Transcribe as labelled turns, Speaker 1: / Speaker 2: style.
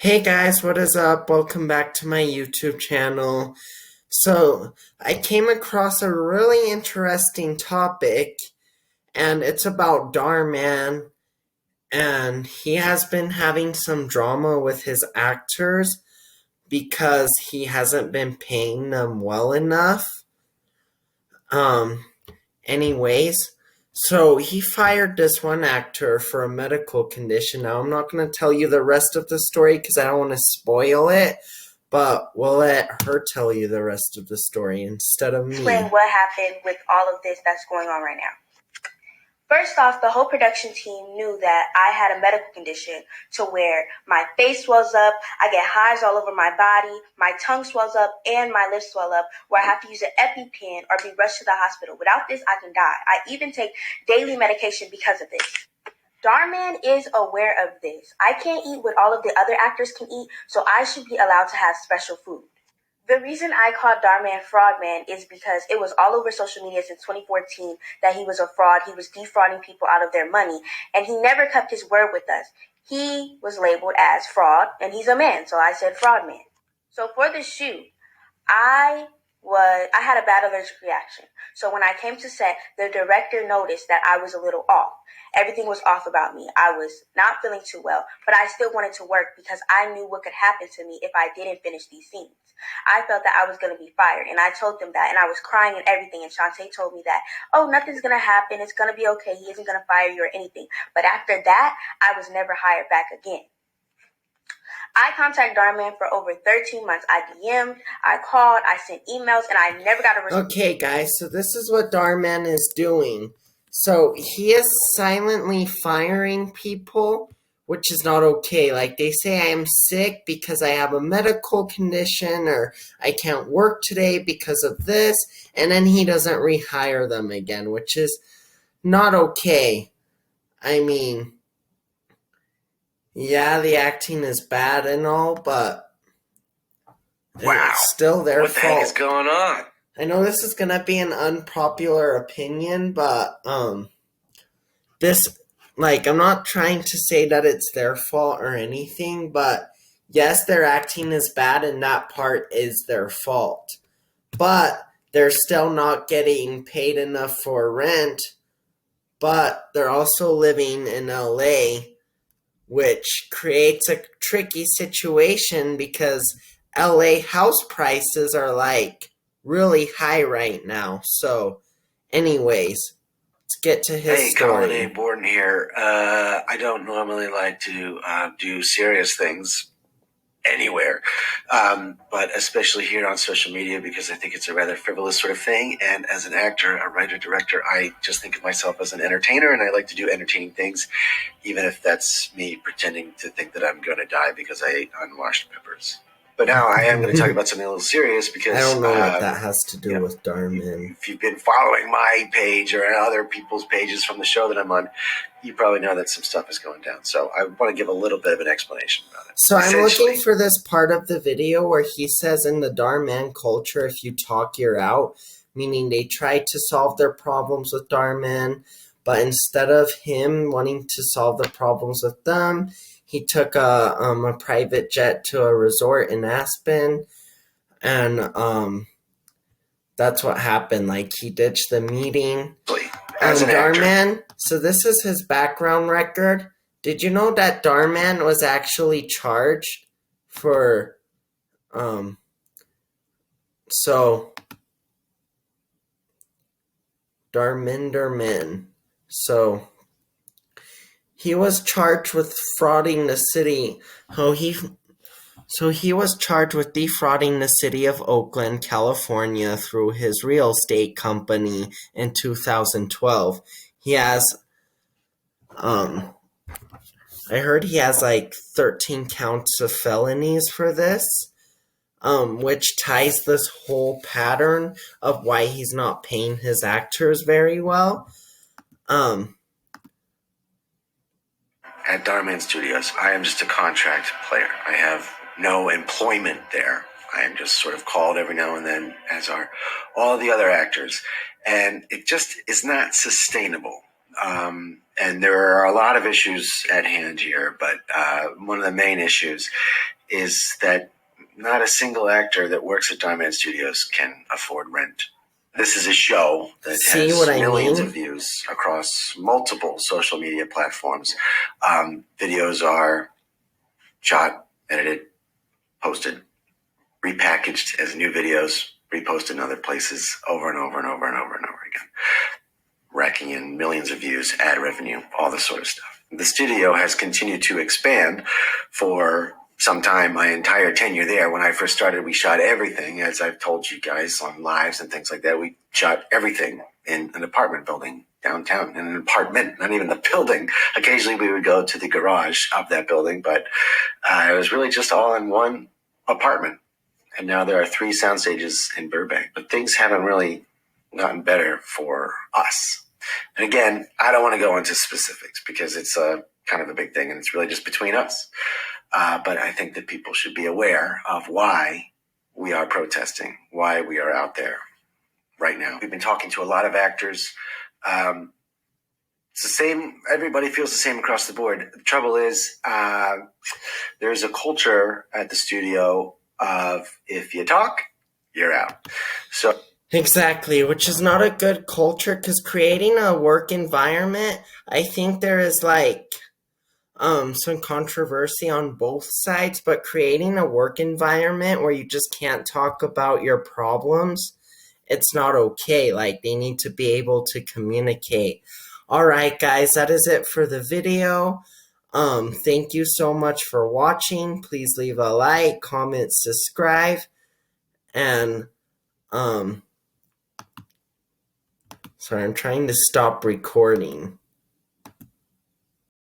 Speaker 1: Hey guys, what is up? Welcome back to my YouTube channel. So, I came across a really interesting topic, and it's about DHAR Man, and he has been having some drama with his actors because he hasn't been paying them well enough. Um, Anyways, so he fired this one actor for a medical condition. Now, I'm not going to tell you the rest of the story because I don't want to spoil it, but we'll let her tell you the rest of the story instead of me.
Speaker 2: Explain what happened with all of this that's going on right now. First off, the whole production team knew that I had a medical condition to where my face swells up, I get hives all over my body, my tongue swells up, and my lips swell up, where I have to use an EpiPen or be rushed to the hospital. Without this, I can die. I even take daily medication because of this. DHAR Man is aware of this. I can't eat what all of the other actors can eat, so I should be allowed to have special food. The reason I called DHAR Man Fraud Man is because it was all over social media since 2014 that he was a fraud. He was defrauding people out of their money, and he never kept his word with us. He was labeled as fraud, and he's a man, so I said Fraud Man. So for the shoot, I had a bad allergic reaction. So when I came to set, the director noticed that I was a little off. Everything was off about me. I was not feeling too well, but I still wanted to work because I knew what could happen to me if I didn't finish these scenes. I felt that I was going to be fired, and I told them that, and I was crying and everything, and Shantae told me that, oh, nothing's going to happen. It's going to be okay. He isn't going to fire you or anything. But after that, I was never hired back again. I contacted DHAR Man for over 13 months. I DM'd, I called, I sent emails, and I never got a response.
Speaker 1: Okay, guys, so this is what DHAR Man is doing. So, he is silently firing people, which is not okay. Like, they say I am sick because I have a medical condition, or I can't work today because of this, and then he doesn't rehire them again, which is not okay. I mean, yeah, the acting is bad and all, but
Speaker 3: wow,
Speaker 1: it's still their fault.
Speaker 3: What the heck is going on?
Speaker 1: I know this is gonna be an unpopular opinion, but this, like, I'm not trying to say that it's their fault or anything, but yes, their acting is bad, and that part is their fault. But they're still not getting paid enough for rent, but they're also living in LA, which creates a tricky situation because LA house prices are like really high right now. So, anyways, let's get to his story.
Speaker 3: Colin A. Borden here. I don't normally like to do serious things anywhere, but especially here on social media because I think it's a rather frivolous sort of thing. And as an actor, a writer, director, I just think of myself as an entertainer, and I like to do entertaining things, even if that's me pretending to think that I'm going to die because I ate unwashed peppers. But now I am going to talk about something a little serious because
Speaker 1: I don't know what that has to do with DHAR Man.
Speaker 3: If you've been following my page or other people's pages from the show that I'm on, you probably know that some stuff is going down. So I want to give a little bit of an explanation about it.
Speaker 1: So I'm looking for this part of the video where he says in the DHAR Man culture, if you talk, you're out. Meaning they tried to solve their problems with DHAR Man, but instead of him wanting to solve the problems with them, he took a private jet to a resort in Aspen, and that's what happened. Like, he ditched the meeting.
Speaker 3: As an
Speaker 1: DHAR
Speaker 3: actor.
Speaker 1: Man, so this is his background record. Did you know that DHAR Man was actually charged for, so, Darminder Man. So, he was charged with frauding the city. He was charged with defrauding the city of Oakland, California through his real estate company in 2012. He has, I heard he has like 13 counts of felonies for this, which ties this whole pattern of why he's not paying his actors very well.
Speaker 3: At DHAR Man Studios, I am just a contract player. I have no employment there. I am just sort of called every now and then, as are all the other actors. And it just is not sustainable. And there are a lot of issues at hand here, but one of the main issues is that not a single actor that works at DHAR MANN Studios can afford rent. This is a show that
Speaker 1: See
Speaker 3: has
Speaker 1: what I
Speaker 3: millions
Speaker 1: mean?
Speaker 3: of views across multiple social media platforms. Videos are shot, edited, posted, repackaged as new videos, reposted in other places over and over and over and over and over again, racking in millions of views, ad revenue, all this sort of stuff. The studio has continued to expand for some time. My entire tenure there, when I first started, we shot everything, as I've told you guys on lives and things like that. We shot everything in an apartment building downtown, in an apartment, not even the building. Occasionally we would go to the garage of that building, but it was really just all in one apartment. And now there are 3 sound stages in Burbank, but things haven't really gotten better for us. And again, I don't want to go into specifics because it's kind of a big thing and it's really just between us. But I think that people should be aware of why we are protesting, why we are out there right now. We've been talking to a lot of actors. It's the same. Everybody feels the same across the board. The trouble is there's a culture at the studio of if you talk, you're out. So
Speaker 1: Exactly, which is not a good culture, because creating a work environment, I think there is like some controversy on both sides, but creating a work environment where you just can't talk about your problems, it's not okay. Like, they need to be able to communicate. Alright guys, that is it for the video. Thank you so much for watching. Please leave a like, comment, subscribe, and sorry, I'm trying to stop recording.